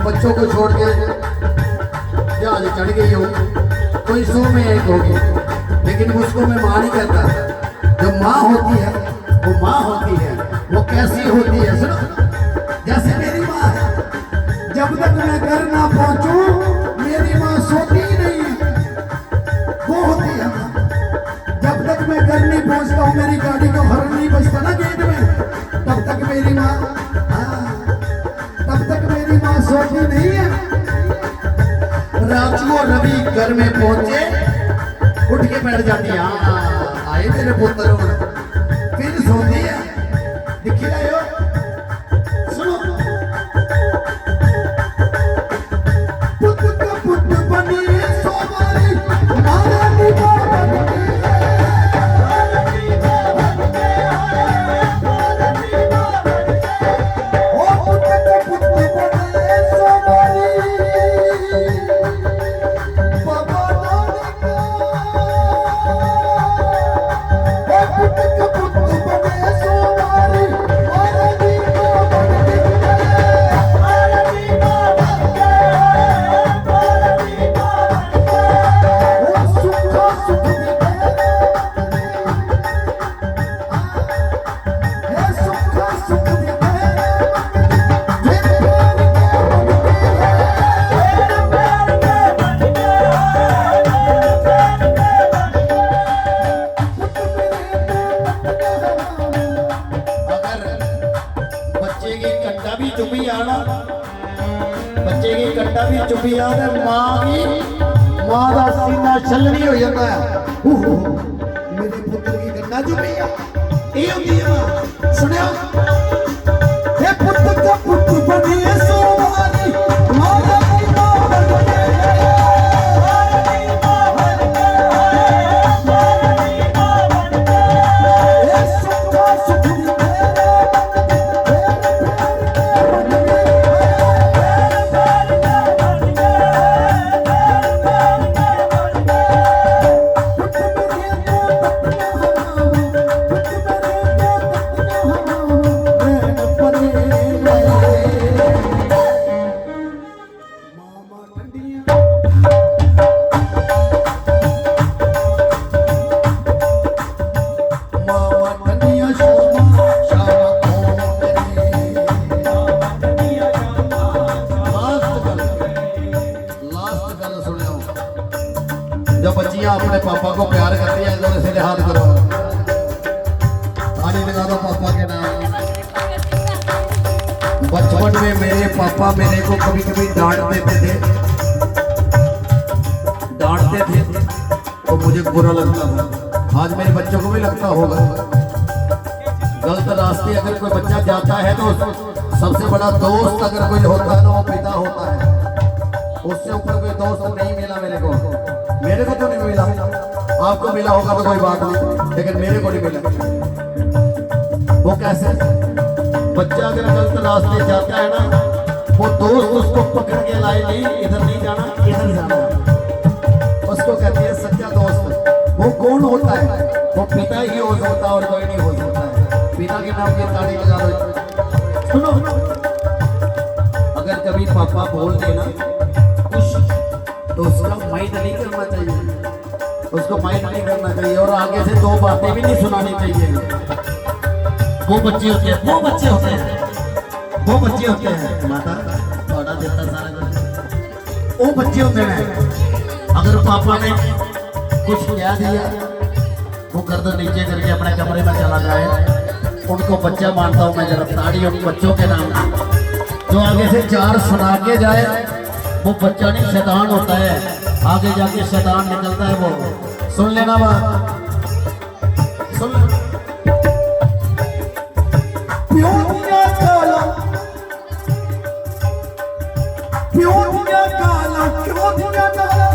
बच्चों को छोड़ के जहाज चढ़ गई हो, कोई 100 में एक होगी, लेकिन उसको मैं माँ नहीं कहता। जो माँ होती है वो माँ होती है। वो कैसी होती है सुनो, जैसे मेरी माँ है, जब तक मैं घर ना पहुंचूं मेरी माँ सोती ही नहीं है, वो होती है माँ। जब तक मैं घर नहीं पहुंचता हूँ, मेरी गाड़ी का हॉर्न नहीं बजता ना गेट में, तब तक मेरी माँ, तब तक मेरी माँ सोती नहीं है। रात को रवि घर में पहुंचे, उठ के बैठ जाती है, आए मेरे पुत्र, फिर सोती है। दिखी रहे हो, सुनो, पुत्र का पुत्र बनी सोमारी, मारा दीवा बनती है। ओ पुत्र का पुत्र बनी सोमारी, बाबा नानक का। ओ पुत्र का पुत्र बनी सोमारी, मारा दीवा बनती है। मारा दीवा बनती है, मारा दीवा बनती है। ओ सुखा सुख दिखे, हे सुखा सुख दिखे, फिर प्यार के बनती अगर बच्चे की कंडा भी चुपी आना, बच्चे की कंडा भी चुपी आना, मां का सीना छलनी हो जाता है। मेरे पुत्र की कंडा चुपी आ, ये होती है मां। सुनियो, हे पुत्र का पुत्र बनी सोमारी, मारा दीवा बनती है। मारा दीवा बनती है, मारा दीवा बनती है। हे सुखा सुख दिखे, जब बच्चियां अपने पापा को प्यार करती हैं, इधर से हाथ करो, ताली लगा दो पापा के नाम। बचपन में मेरे पापा मेरे को कभी कभी डांट देते थे, तो मुझे बुरा लगता था। आज मेरे बच्चों को भी लगता होगा। गलत रास्ते अगर कोई बच्चा जाता है तो सबसे बड़ा दोस्त अगर कोई होता है ना, वो पिता होता है। उससे ऊपर कोई दोस्त नहीं मिला मेरे को तो नहीं मिला। आपको मिला होगा तो कोई बात नहीं, लेकिन मेरे को नहीं मिला। वो कैसे, बच्चा अगर गलत रास्ते जाता है ना, वो दोस्त उसको पकड़ के लाए, नहीं इधर नहीं जाना, इधर जाना, उसको कहते हैं सच्चा दोस्त। वो कौन होता है? वो पिता ही हो सकता है और कोई नहीं हो सकता है। पिता के नाम की ताली लगा दो। सुनो, अगर कभी पापा बोल देना कुछ तो उसका माइंड नहीं करना चाहिए, उसको माइंड नहीं करना चाहिए, और आगे से 2 बातें भी नहीं सुनानी चाहिए। वो बच्चे होते हैं, वो बच्चे होते हैं, वो बच्चे होते हैं, माता थोड़ा देता सारा कुछ, वो बच्चे होते हैं। अगर पापा ने कुछ कह दिया, वो गर्दन नीचे करके अपने कमरे में चला जाए, उनको बच्चा मानता हूँ मैं। जरा ताड़ी उन बच्चों के नाम, जो आगे से 4 सुना के जाए, वो बच्चा नहीं शैतान होता है, आगे जाके शैतान निकलता है। वो सुन लेना बात, सुन लेना। प्योतिया काला, प्योतिया काला, प्योतिया काला,